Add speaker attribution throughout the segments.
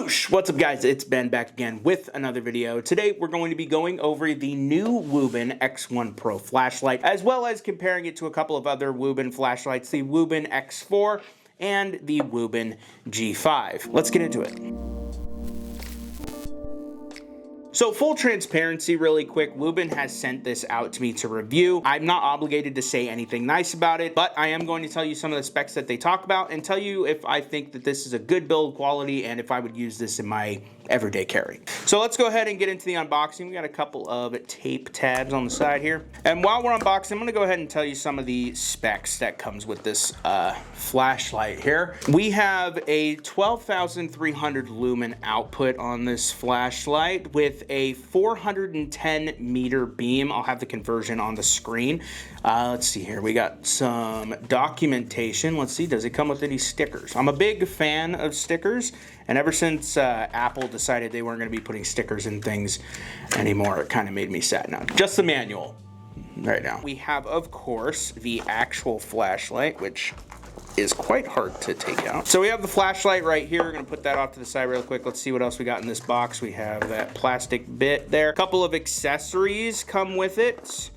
Speaker 1: Whoosh! What's up guys, it's Ben back again with another video. Today we're going to be going over the new Wuben X1Pro flashlight, as well as comparing it to a couple of other Wuben flashlights, the Wuben X4 and the Wuben G5. Let's get into it. So full transparency really quick, Wuben has sent this out to me to review. I'm not obligated to say anything nice about it, but I am going to tell you some of the specs that they talk about and tell you if I think that this is a good build quality and if I would use this in my everyday carry. So let's go ahead and get into the unboxing. We got a couple of tape tabs on the side here. And while we're unboxing, I'm gonna go ahead and tell you some of the specs that comes with this flashlight here. We have a 12,300 lumen output on this flashlight with a 410 meter beam. I'll have the conversion on the screen. Let's see here. We got some documentation. Let's see, does it come with any stickers? I'm a big fan of stickers, and ever since Apple decided they weren't going to be putting stickers in things anymore, it kind of made me sad. Now, just the manual right now. We have, of course, the actual flashlight, which is quite hard to take out. So we have the flashlight right here. We're gonna put that off to the side real quick. Let's see what else we got in this box. We have that plastic bit there. A couple of accessories come with it.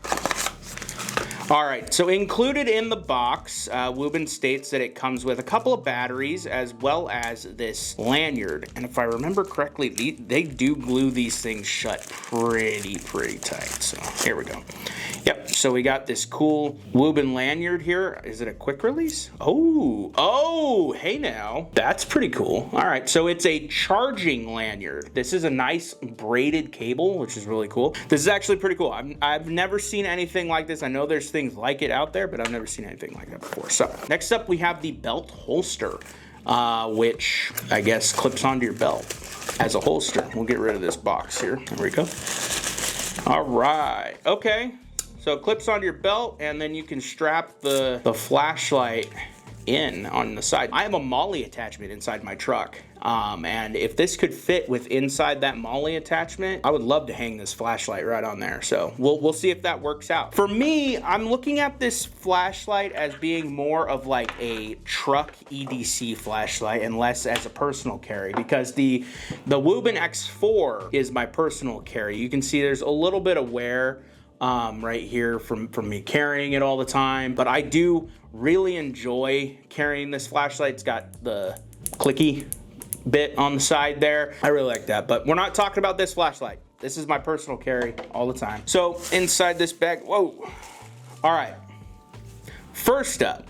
Speaker 1: All right, so included in the box, Wuben states that it comes with a couple of batteries as well as this lanyard. And if I remember correctly, they do glue these things shut pretty tight. So here we go. Yep, so we got this cool Wuben lanyard here. Is it a quick release? Oh, hey now. That's pretty cool. All right, so it's a charging lanyard. This is a nice braided cable, which is really cool. This is actually pretty cool. I've never seen anything like this. I know there's things like it out there, but I've never seen anything like that before. So next up, we have the belt holster, which I guess clips onto your belt as a holster. We'll get rid of this box here. There we go. All right, okay. So it clips onto your belt, and then you can strap the flashlight in on the side. I have a MOLLE attachment inside my truck, and if this could fit with inside that MOLLE attachment, I would love to hang this flashlight right on there. So we'll see if that works out. For me, I'm looking at this flashlight as being more of like a truck EDC flashlight and less as a personal carry, because the Wuben X4 is my personal carry. You can see there's a little bit of wear right here from me carrying it all the time, but I do really enjoy carrying this flashlight. It's got the clicky bit on the side there. I really like that, but we're not talking about this flashlight. This is my personal carry all the time. So inside this bag, whoa. All right, first up,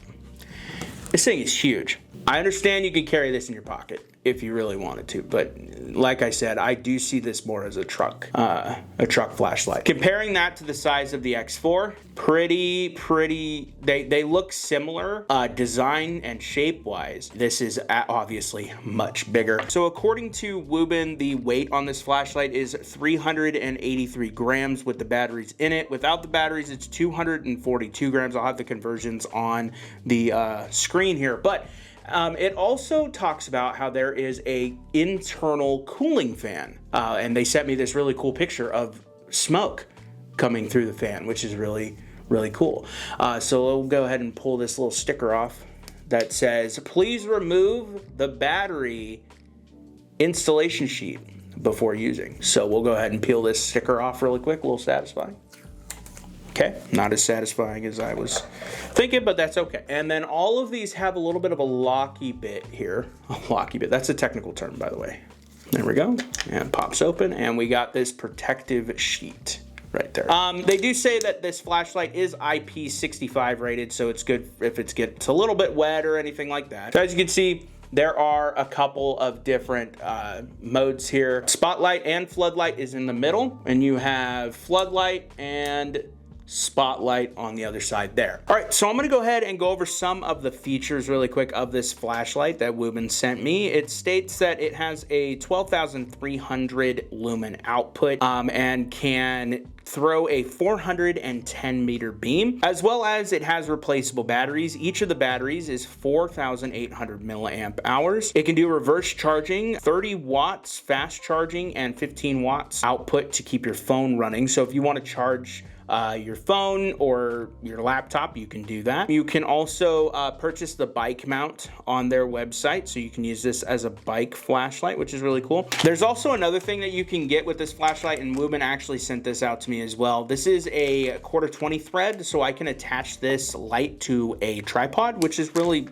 Speaker 1: this thing is huge. I understand you can carry this in your pocket if you really wanted to, but like I said, I do see this more as a truck flashlight. Comparing that to the size of the X4, they look similar design and shape wise. This is obviously much bigger. So according to Wuben, the weight on this flashlight is 383 grams with the batteries in it. Without the batteries, it's 242 grams. I'll have the conversions on the screen here, but it also talks about how there is a internal cooling fan, and they sent me this really cool picture of smoke coming through the fan, which is really cool. So we'll go ahead and pull this little sticker off that says, please remove the battery installation sheet before using. So we'll go ahead and peel this sticker off really quick. A little satisfying. Okay, not as satisfying as I was thinking, but that's okay. And then all of these have a little bit of a locky bit here. A locky bit, that's a technical term, by the way. There we go, and pops open, and we got this protective sheet right there. They do say that this flashlight is IP65 rated, so it's good if it gets a little bit wet or anything like that. So as you can see, there are a couple of different modes here. Spotlight and floodlight is in the middle, and you have floodlight and spotlight on the other side there. All right, so I'm gonna go ahead and go over some of the features really quick of this flashlight that Wuben sent me. It states that it has a 12,300 lumen output and can throw a 410 meter beam, as well as it has replaceable batteries. Each of the batteries is 4,800 milliamp hours. It can do reverse charging, 30 watts fast charging, and 15 watts output to keep your phone running. So if you want to charge your phone or your laptop, you can do that. You can also purchase the bike mount on their website, so you can use this as a bike flashlight, which is really cool. There's also another thing that you can get with this flashlight, and Wuben actually sent this out to me as well. This is a 1/4-20 thread, so I can attach this light to a tripod, which is really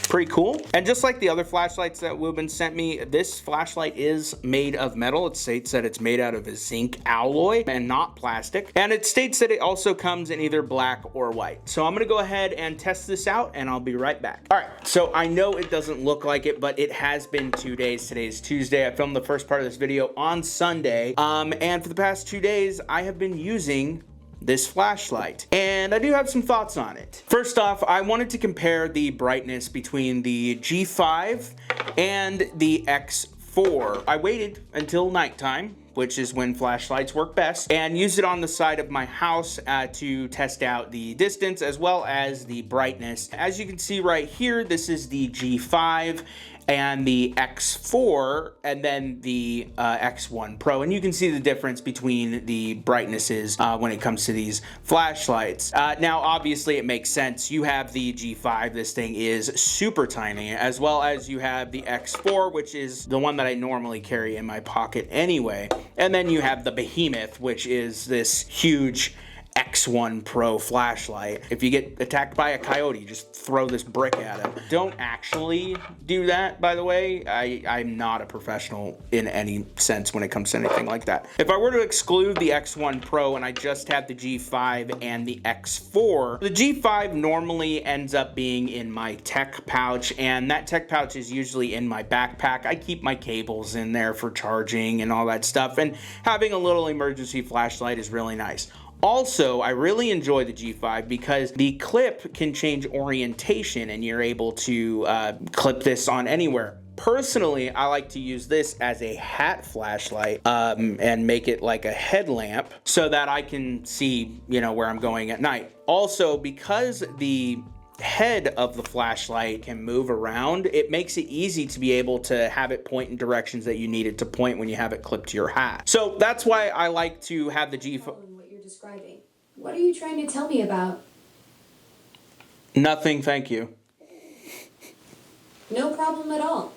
Speaker 1: pretty cool. And just like the other flashlights that Wuben sent me, this flashlight is made of metal. It states that it's made out of a zinc alloy and not plastic. And it states that it also comes in either black or white. So I'm gonna go ahead and test this out, and I'll be right back. All right, so I know it doesn't look like it, but it has been 2 days. Today's Tuesday. I filmed the first part of this video on Sunday. And for the past 2 days, I have been using this flashlight, and I do have some thoughts on it. First off, I wanted to compare the brightness between the G5 and the X4. I waited until nighttime, which is when flashlights work best, and used it on the side of my house to test out the distance as well as the brightness. As you can see right here, this is the G5 and the X4, and then the X1Pro. And you can see the difference between the brightnesses when it comes to these flashlights. Now, obviously, it makes sense. You have the G5, this thing is super tiny, as well as you have the X4, which is the one that I normally carry in my pocket anyway. And then you have the Behemoth, which is this huge X1Pro flashlight. If you get attacked by a coyote, just throw this brick at him. Don't actually do that, by the way. I'm not a professional in any sense when it comes to anything like that. If I were to exclude the X1Pro and I just had the G5 and the X4, the G5 normally ends up being in my tech pouch, and that tech pouch is usually in my backpack. I keep my cables in there for charging and all that stuff, and having a little emergency flashlight is really nice. Also, I really enjoy the G5 because the clip can change orientation, and you're able to clip this on anywhere. Personally, I like to use this as a hat flashlight and make it like a headlamp so that I can see, you know, where I'm going at night. Also, because the head of the flashlight can move around, it makes it easy to be able to have it point in directions that you need it to point when you have it clipped to your hat. So that's why I like to have the G5.
Speaker 2: Describing. What are you trying to tell me about?
Speaker 1: Nothing, thank you.
Speaker 2: No problem at all.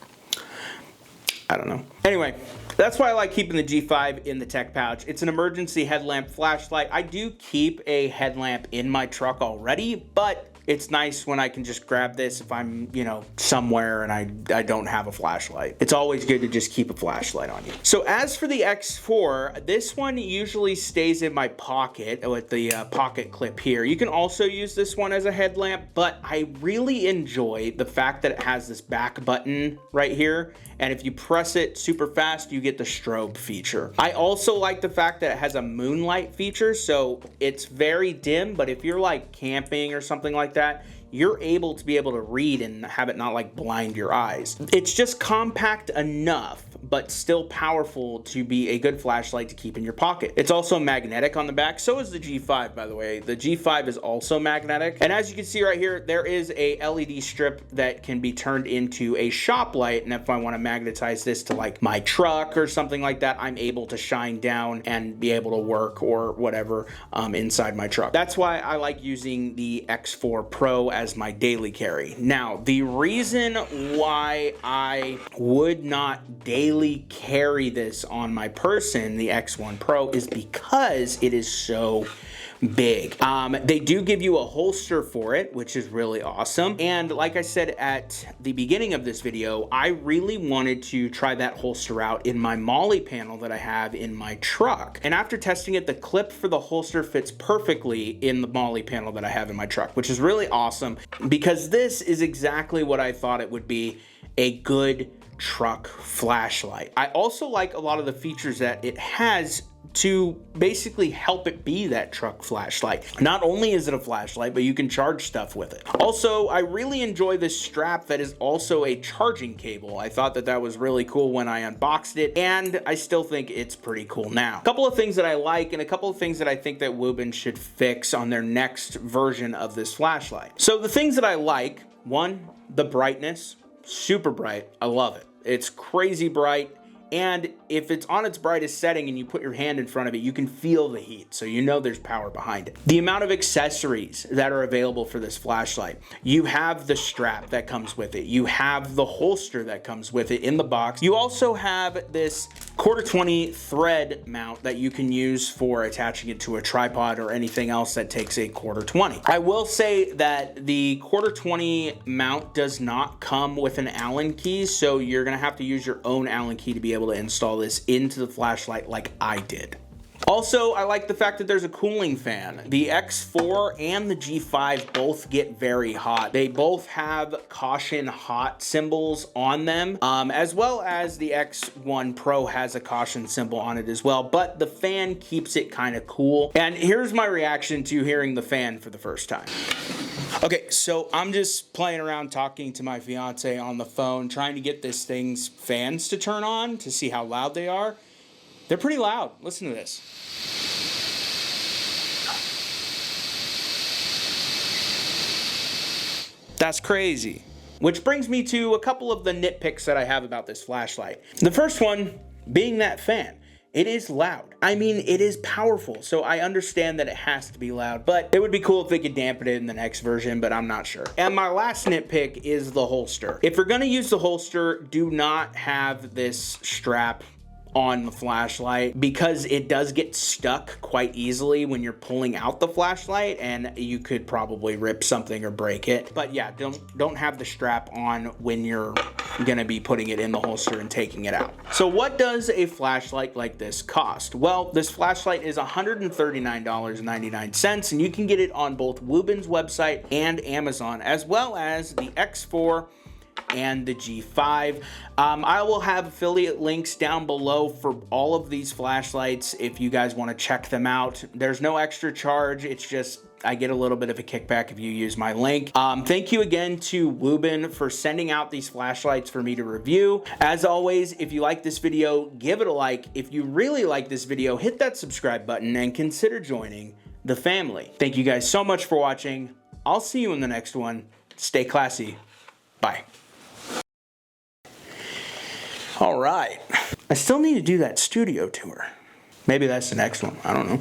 Speaker 1: I don't know. Anyway, that's why I like keeping the G5 in the tech pouch. It's an emergency headlamp flashlight. I do keep a headlamp in my truck already, but it's nice when I can just grab this if I'm, you know, somewhere and I don't have a flashlight. It's always good to just keep a flashlight on you. So as for the X4, this one usually stays in my pocket with the pocket clip here. You can also use this one as a headlamp, but I really enjoy the fact that it has this back button right here. And if you press it super fast, you get the strobe feature. I also like the fact that it has a moonlight feature, so it's very dim, but if you're like camping or something like that, you're able to read and have it not like blind your eyes. It's just compact enough, but still powerful to be a good flashlight to keep in your pocket. It's also magnetic on the back. So is the G5, by the way. The G5 is also magnetic. And as you can see right here, there is a LED strip that can be turned into a shop light. And if I want to magnetize this to like my truck or something like that, I'm able to shine down and be able to work or whatever inside my truck. That's why I like using the X4 Pro as my daily carry. Now, the reason why I would not daily carry this on my person, the X1 Pro, is because it is so big. They do give you a holster for it, which is really awesome. And like I said at the beginning of this video, I really wanted to try that holster out in my MOLLE panel that I have in my truck. And after testing it, the clip for the holster fits perfectly in the MOLLE panel that I have in my truck, which is really awesome because this is exactly what I thought it would be, a good truck flashlight. I also like a lot of the features that it has to basically help it be that truck flashlight. Not only is it a flashlight, but you can charge stuff with it. Also, I really enjoy this strap that is also a charging cable. I thought that that was really cool when I unboxed it, and I still think it's pretty cool now. A couple of things that I like, and a couple of things that I think that Wuben should fix on their next version of this flashlight. So the things that I like, one, the brightness, super bright. I love it. It's crazy bright. And if it's on its brightest setting and you put your hand in front of it, you can feel the heat, so you know there's power behind it. The amount of accessories that are available for this flashlight. You have the strap that comes with it. You have the holster that comes with it in the box. You also have this 1/4-20 thread mount that you can use for attaching it to a tripod or anything else that takes a 1/4-20. I will say that the 1/4-20 mount does not come with an Allen key, so you're gonna have to use your own Allen key to be able to install this into the flashlight like I did. Also, I like the fact that there's a cooling fan. The X4 and the G5 both get very hot. They both have caution hot symbols on them, as well as the X1Pro has a caution symbol on it as well, but the fan keeps it kind of cool. And here's my reaction to hearing the fan for the first time. Okay, so I'm just playing around talking to my fiance on the phone, trying to get this thing's fans to turn on to see how loud they are. They're pretty loud. Listen to this. That's crazy. Which brings me to a couple of the nitpicks that I have about this flashlight. The first one being that fan. It is loud. I mean, it is powerful, so I understand that it has to be loud, but it would be cool if they could dampen it in the next version, but I'm not sure. And my last nitpick is the holster. If you're gonna use the holster, do not have this strap on the flashlight, because it does get stuck quite easily when you're pulling out the flashlight, and you could probably rip something or break it. But yeah, don't have the strap on when you're gonna be putting it in the holster and taking it out. So what does a flashlight like this cost? Well, this flashlight is $139.99, and you can get it on both Wuben's website and Amazon, as well as the X4 and the G5. I will have affiliate links down below for all of these flashlights if you guys want to check them out. There's no extra charge. It's just I get a little bit of a kickback if you use my link. Thank you again to Wuben for sending out these flashlights for me to review. As always, if you like this video, give it a like. If you really like this video, hit that subscribe button and consider joining the family. Thank you guys so much for watching. I'll see you in the next one. Stay classy. Bye. All right. I still need to do that studio tour. Maybe that's the next one. I don't know.